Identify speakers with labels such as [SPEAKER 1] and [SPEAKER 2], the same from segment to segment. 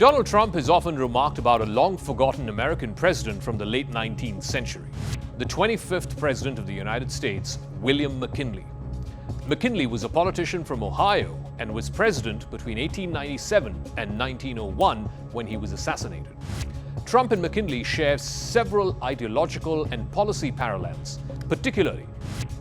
[SPEAKER 1] Donald Trump is often remarked about a long-forgotten American president from the late 19th century, the 25th President of the United States, William McKinley. McKinley was a politician from Ohio and was president between 1897 and 1901 when he was assassinated. Trump and McKinley share several ideological and policy parallels, particularly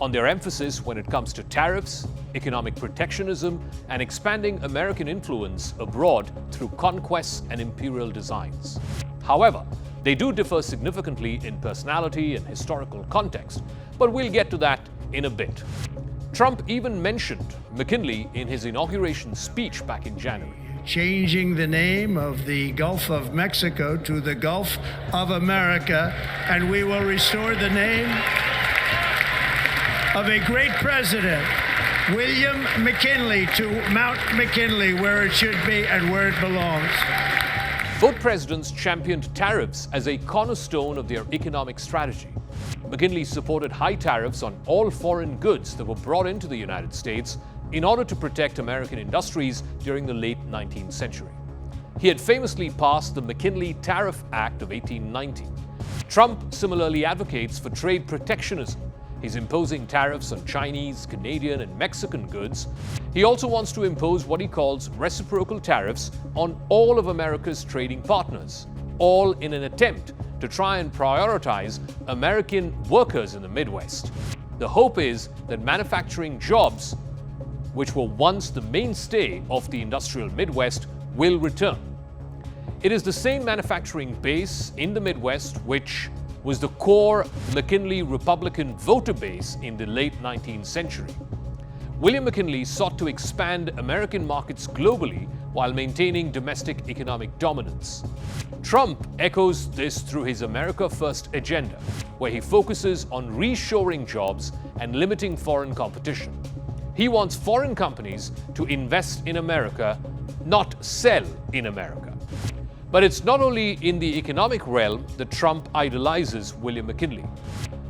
[SPEAKER 1] on their emphasis when it comes to tariffs, economic protectionism, and expanding American influence abroad through conquests and imperial designs. However, they do differ significantly in personality and historical context, but we'll get to that in a bit. Trump even mentioned McKinley in his inauguration speech back in January.
[SPEAKER 2] Changing the name of the Gulf of Mexico to the Gulf of America, and we will restore the name of a great president, William McKinley, to Mount McKinley, where it should be and where it belongs.
[SPEAKER 1] Both presidents championed tariffs as a cornerstone of their economic strategy. McKinley supported high tariffs on all foreign goods that were brought into the United States in order to protect American industries during the late 19th century. He had famously passed the McKinley Tariff Act of 1890. Trump similarly advocates for trade protectionism. He's imposing tariffs on Chinese, Canadian, and Mexican goods. He also wants to impose what he calls reciprocal tariffs on all of America's trading partners, all in an attempt to try and prioritize American workers in the Midwest. The hope is that manufacturing jobs, which were once the mainstay of the industrial Midwest, will return. It is the same manufacturing base in the Midwest which was the core McKinley Republican voter base in the late 19th century. William McKinley sought to expand American markets globally while maintaining domestic economic dominance. Trump echoes this through his America First agenda, where he focuses on reshoring jobs and limiting foreign competition. He wants foreign companies to invest in America, not sell in America. But it's not only in the economic realm that Trump idolizes William McKinley.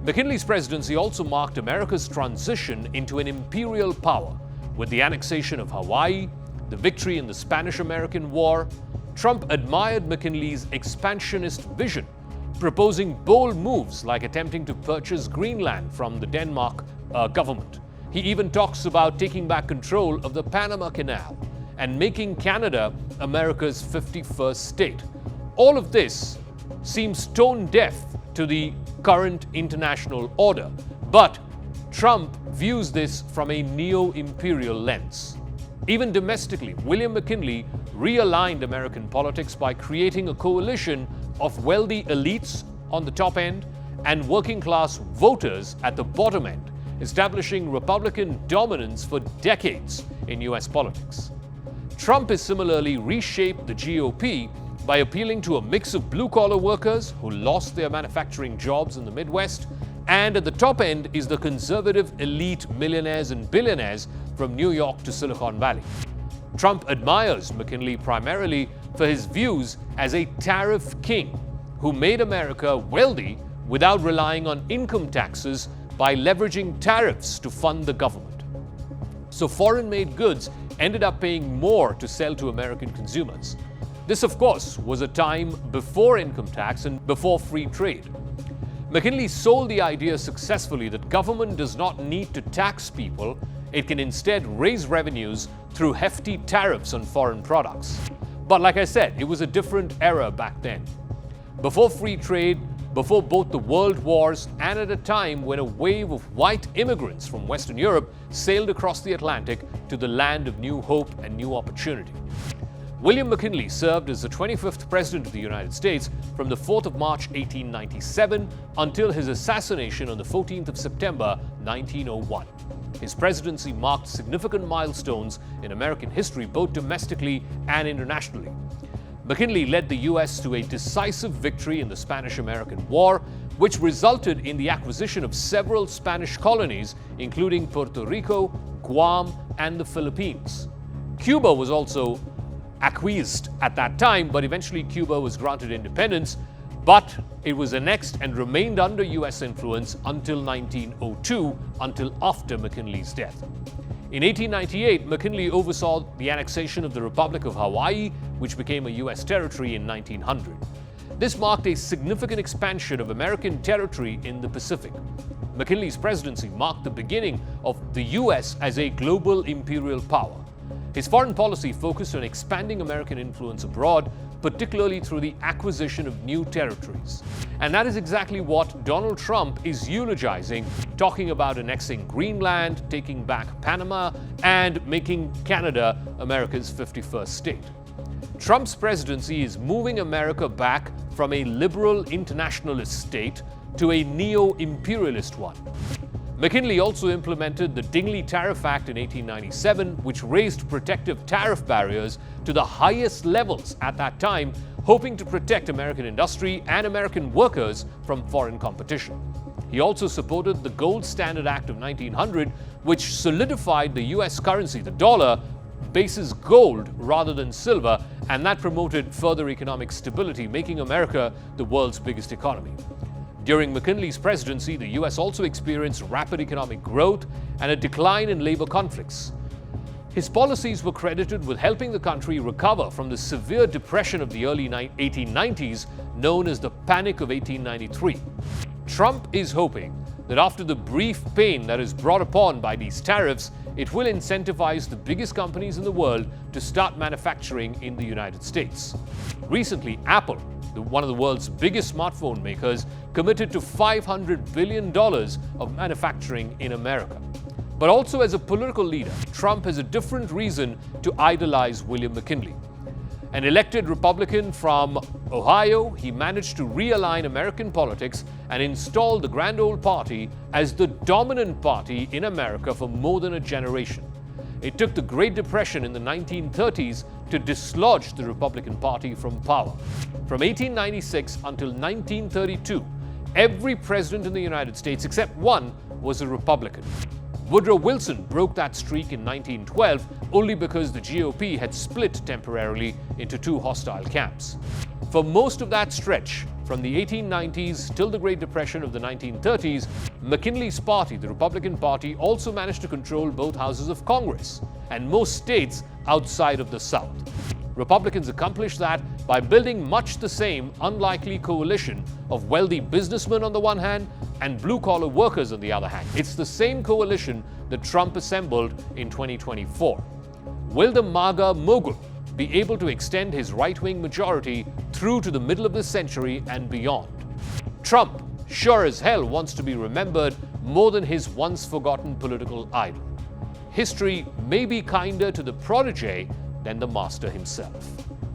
[SPEAKER 1] McKinley's presidency also marked America's transition into an imperial power, with the annexation of Hawaii, the victory in the Spanish-American War. Trump admired McKinley's expansionist vision, proposing bold moves like attempting to purchase Greenland from the Denmark government. He even talks about taking back control of the Panama Canal and making Canada America's 51st state. All of this seems tone deaf to the current international order, but Trump views this from a neo-imperial lens. Even domestically, William McKinley realigned American politics by creating a coalition of wealthy elites on the top end and working-class voters at the bottom end, establishing Republican dominance for decades in U.S. politics. Trump has similarly reshaped the GOP by appealing to a mix of blue-collar workers who lost their manufacturing jobs in the Midwest, and at the top end is the conservative elite millionaires and billionaires from New York to Silicon Valley. Trump admires McKinley primarily for his views as a tariff king who made America wealthy without relying on income taxes by leveraging tariffs to fund the government. So foreign-made goods ended up paying more to sell to American consumers. This, of course, was a time before income tax and before free trade. McKinley sold the idea successfully that government does not need to tax people, it can instead raise revenues through hefty tariffs on foreign products. But like I said, it was a different era back then. Before free trade, before both the world wars, and at a time when a wave of white immigrants from Western Europe sailed across the Atlantic to the land of new hope and new opportunity. William McKinley served as the 25th President of the United States from the 4th of March 1897 until his assassination on the 14th of September 1901. His presidency marked significant milestones in American history, both domestically and internationally. McKinley led the U.S. to a decisive victory in the Spanish-American War, which resulted in the acquisition of several Spanish colonies, including Puerto Rico, Guam, and the Philippines. Cuba was also acquiesced at that time, but eventually Cuba was granted independence, but it was annexed and remained under U.S. influence until 1902, until after McKinley's death. In 1898, McKinley oversaw the annexation of the Republic of Hawaii, which became a U.S. territory in 1900. This marked a significant expansion of American territory in the Pacific. McKinley's presidency marked the beginning of the U.S. as a global imperial power. His foreign policy focused on expanding American influence abroad, particularly through the acquisition of new territories. And that is exactly what Donald Trump is eulogizing, talking about annexing Greenland, taking back Panama, and making Canada America's 51st state. Trump's presidency is moving America back from a liberal internationalist state to a neo-imperialist one. McKinley also implemented the Dingley Tariff Act in 1897, which raised protective tariff barriers to the highest levels at that time, hoping to protect American industry and American workers from foreign competition. He also supported the Gold Standard Act of 1900, which solidified the U.S. currency, the dollar, bases gold rather than silver, and that promoted further economic stability, making America the world's biggest economy. During McKinley's presidency, the U.S. also experienced rapid economic growth and a decline in labor conflicts. His policies were credited with helping the country recover from the severe depression of the early 1890s, known as the Panic of 1893. Trump is hoping that after the brief pain that is brought upon by these tariffs, it will incentivize the biggest companies in the world to start manufacturing in the United States. Recently, Apple, one of the world's biggest smartphone makers, committed to $500 billion of manufacturing in America. But also as a political leader, Trump has a different reason to idolize William McKinley. An elected Republican from Ohio, he managed to realign American politics and install the Grand Old Party as the dominant party in America for more than a generation. It took the Great Depression in the 1930s to dislodge the Republican Party from power. From 1896 until 1932, every president in the United States except one was a Republican. Woodrow Wilson broke that streak in 1912 only because the GOP had split temporarily into two hostile camps. For most of that stretch, from the 1890s till the Great Depression of the 1930s, McKinley's party, the Republican Party, also managed to control both houses of Congress and most states outside of the South. Republicans accomplished that by building much the same unlikely coalition of wealthy businessmen on the one hand and blue-collar workers on the other hand. It's the same coalition that Trump assembled in 2024. Will the MAGA mogul be able to extend his right-wing majority through to the middle of the century and beyond? Trump sure as hell wants to be remembered more than his once-forgotten political idol. History may be kinder to the protege than the master himself.